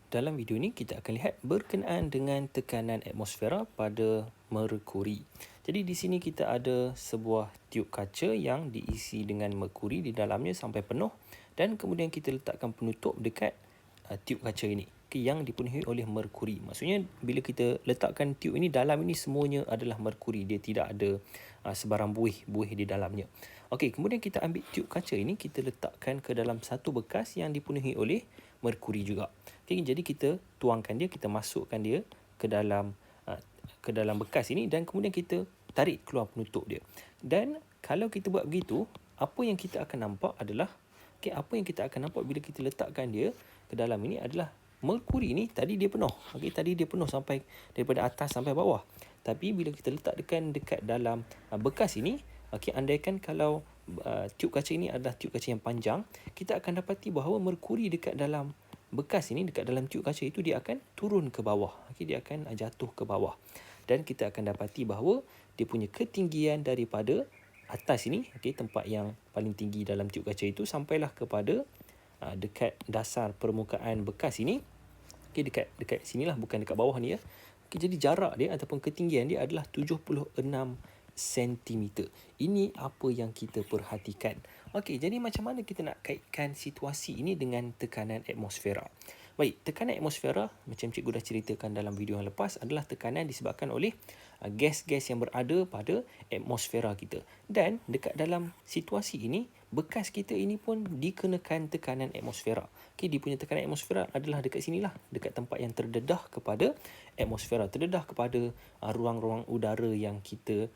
Dalam video ini kita akan lihat berkenaan dengan tekanan atmosfera pada merkuri. Jadi di sini kita ada sebuah tiub kaca yang diisi dengan merkuri di dalamnya sampai penuh dan kemudian kita letakkan penutup dekat tiub kaca ini yang dipenuhi oleh merkuri. Maksudnya bila kita letakkan tiub ini, dalam ini semuanya adalah merkuri. Dia tidak ada sebarang buih di dalamnya. Okey, kemudian kita ambil tiub kaca ini, kita letakkan ke dalam satu bekas yang dipenuhi oleh merkuri juga. Okay, jadi kita tuangkan dia, kita masukkan dia ke dalam bekas ini dan kemudian kita tarik keluar penutup dia. Dan kalau kita buat begitu, apa yang kita akan nampak adalah bila kita letakkan dia ke dalam ini adalah merkuri ni tadi dia penuh. Okey, tadi dia penuh sampai daripada atas sampai bawah. Tapi bila kita letakkan dekat dalam bekas ini, okey, andaikan kalau tiub kaca ini adalah tiub kaca yang panjang, kita akan dapati bahawa merkuri dekat dalam bekas ini, dekat dalam tiub kaca itu, dia akan turun ke bawah. Okey, dia akan jatuh ke bawah. Dan kita akan dapati bahawa dia punya ketinggian daripada atas ini, okey, tempat yang paling tinggi dalam tiub kaca itu, sampailah kepada dekat dasar permukaan bekas ini. Okey, dekat sinilah, bukan dekat bawah ni ya. Okey, jadi jarak dia ataupun ketinggian dia adalah 76 sentimeter. Ini apa yang kita perhatikan. Okey, jadi macam mana kita nak kaitkan situasi ini dengan tekanan atmosfera? Baik, tekanan atmosfera macam cikgu dah ceritakan dalam video yang lepas adalah tekanan disebabkan oleh gas-gas yang berada pada atmosfera kita. Dan dekat dalam situasi ini, bekas kita ini pun dikenakan tekanan atmosfera. Okey, dia punya tekanan atmosfera adalah dekat sinilah, dekat tempat yang terdedah kepada atmosfera, terdedah kepada ruang-ruang udara yang kita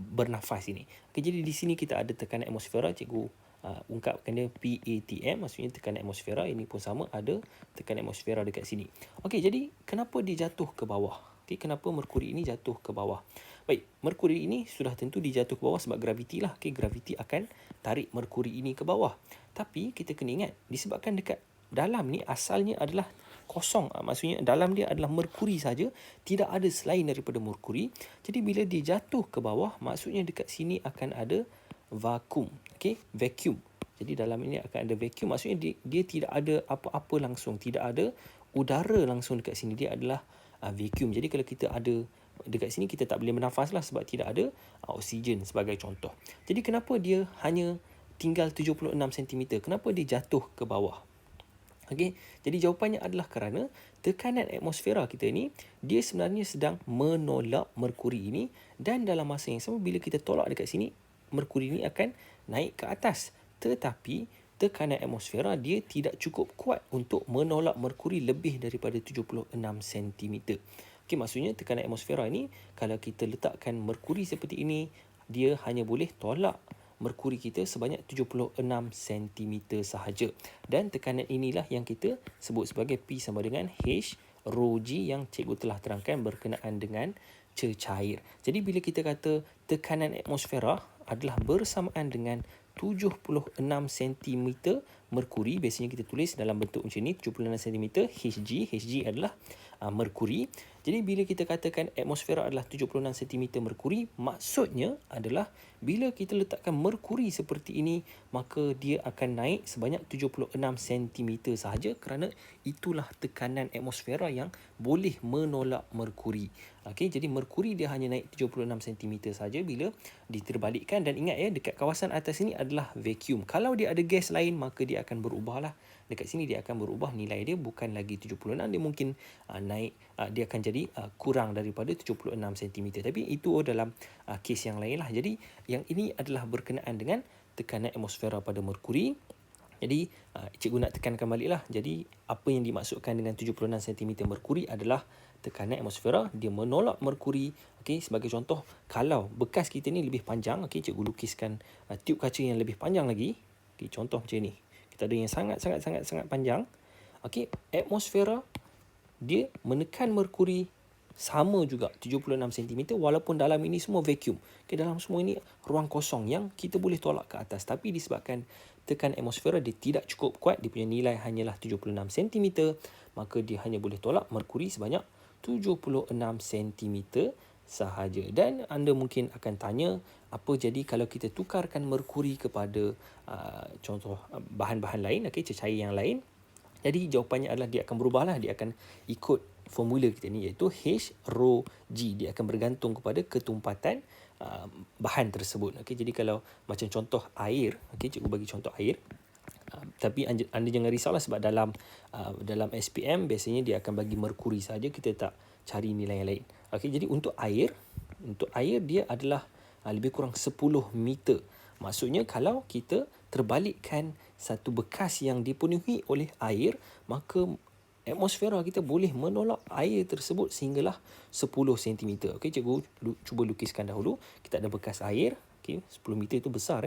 bernafas ini. Okey, jadi di sini kita ada tekanan atmosfera, cikgu ungkapkan dia PATM, maksudnya tekanan atmosfera. Ini pun sama, ada tekanan atmosfera dekat sini. Okey, jadi kenapa dia jatuh ke bawah? Okey, kenapa merkuri ini jatuh ke bawah? Baik, merkuri ini sudah tentu dijatuh ke bawah sebab graviti lah. Okey, graviti akan tarik merkuri ini ke bawah. Tapi kita kena ingat, disebabkan dekat dalam ni asalnya adalah kosong, maksudnya dalam dia adalah merkuri saja, tidak ada selain daripada merkuri. Jadi bila dia jatuh ke bawah, maksudnya dekat sini akan ada vakum. Okey, vacuum. Jadi dalam ini akan ada vacuum, maksudnya dia tidak ada apa-apa langsung, tidak ada udara langsung dekat sini. Dia adalah vacuum. Jadi kalau kita ada dekat sini, kita tak boleh bernafas lah sebab tidak ada oksigen sebagai contoh. Jadi kenapa dia hanya tinggal 76 cm? Kenapa dia jatuh ke bawah? Okey, jadi jawapannya adalah kerana tekanan atmosfera kita ni, dia sebenarnya sedang menolak merkuri ini, dan dalam masa yang sama bila kita tolak dekat sini, merkuri ini akan naik ke atas. Tetapi tekanan atmosfera dia tidak cukup kuat untuk menolak merkuri lebih daripada 76 cm. Okey, maksudnya tekanan atmosfera ini, kalau kita letakkan merkuri seperti ini, dia hanya boleh tolak merkuri kita sebanyak 76 cm sahaja. Dan tekanan inilah yang kita sebut sebagai P sama dengan H rho G yang cikgu telah terangkan berkenaan dengan cecair. Jadi bila kita kata tekanan atmosfera adalah bersamaan dengan 76 cm merkuri, biasanya kita tulis dalam bentuk macam ni, 76 cm Hg adalah merkuri. Jadi bila kita katakan atmosfera adalah 76 cm merkuri, maksudnya adalah bila kita letakkan merkuri seperti ini, maka dia akan naik sebanyak 76 cm sahaja, kerana itulah tekanan atmosfera yang boleh menolak merkuri. Okey, jadi merkuri dia hanya naik 76 cm saja bila diterbalikkan. Dan ingat ya, dekat kawasan atas ini adalah vacuum. Kalau dia ada gas lain, maka dia akan berubahlah. Dekat sini dia akan berubah, nilai dia bukan lagi 76, dia mungkin naik, dia akan jadi kurang daripada 76 cm. Tapi itu dalam kes yang lain lah. Jadi yang ini adalah berkenaan dengan tekanan atmosfera pada merkuri. Jadi cikgu nak tekankan balik lah. Jadi apa yang dimaksudkan dengan 76 cm merkuri adalah tekanan atmosfera dia menolak merkuri. Okey, sebagai contoh, kalau bekas kita ni lebih panjang, okey, cikgu lukiskan tiub kaca yang lebih panjang lagi. Okey, contoh macam ni. Kita ada yang sangat panjang. Okey, atmosfera dia menekan merkuri sama juga 76 cm, walaupun dalam ini semua vacuum. Okay, dalam semua ini ruang kosong yang kita boleh tolak ke atas. Tapi disebabkan tekanan atmosfera dia tidak cukup kuat, dia punya nilai hanyalah 76 cm, maka dia hanya boleh tolak merkuri sebanyak 76 cm sahaja. Dan anda mungkin akan tanya, apa jadi kalau kita tukarkan merkuri kepada contoh bahan-bahan lain, okay, cecair yang lain? Jadi jawapannya adalah dia akan berubah lah, dia akan ikut formula kita ni, iaitu H rho G. Dia akan bergantung kepada ketumpatan bahan tersebut. Okey, jadi kalau macam contoh air, okey, cikgu bagi contoh air. Tapi anda jangan risaulah sebab dalam SPM biasanya dia akan bagi merkuri saja, kita tak cari nilai yang lain. Okey, jadi untuk air dia adalah lebih kurang 10 meter. Maksudnya kalau kita terbalikkan satu bekas yang dipenuhi oleh air, maka atmosfera kita boleh menolak air tersebut sehinggalah 10 cm. Okey, cikgu cuba lukiskan dahulu. Kita ada bekas air. Okey, 10 meter itu besar.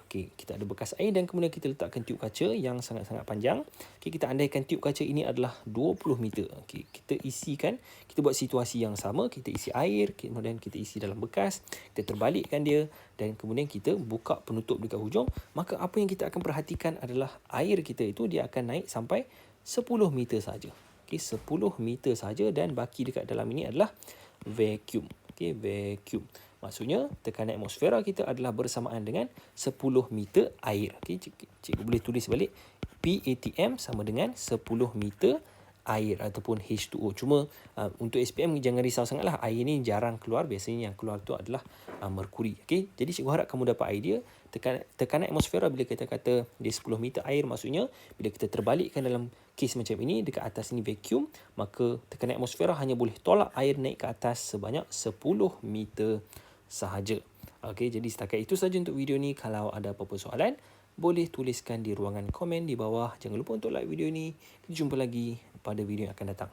Okey, kita ada bekas air dan kemudian kita letakkan tiup kaca yang sangat-sangat panjang. Okey, kita andaikan tiup kaca ini adalah 20 meter. Okey, kita isikan, kita buat situasi yang sama, kita isi air, kemudian kita isi dalam bekas, kita terbalikkan dia dan kemudian kita buka penutup dekat hujung, maka apa yang kita akan perhatikan adalah air kita itu dia akan naik sampai 10 meter saja. Okey, 10 meter saja dan baki dekat dalam ini adalah vacuum. Okey, vacuum. Maksudnya tekanan atmosfera kita adalah bersamaan dengan 10 meter air. Okey, cikgu boleh tulis balik PATM sama dengan 10 meter air ataupun H2O. Cuma untuk SPM jangan risau sangatlah, air ni jarang keluar, biasanya yang keluar tu adalah merkuri. Okey, jadi cikgu harap kamu dapat idea tekanan atmosfera bila kita kata dia 10 meter air, maksudnya bila kita terbalikkan dalam kes macam ini, dekat atas ni vacuum, maka tekanan atmosfera hanya boleh tolak air naik ke atas sebanyak 10 meter sahaja. Okey, jadi setakat itu saja untuk video ni. Kalau ada apa-apa soalan, boleh tuliskan di ruangan komen di bawah. Jangan lupa untuk like video ni. Kita jumpa lagi pada video yang akan datang.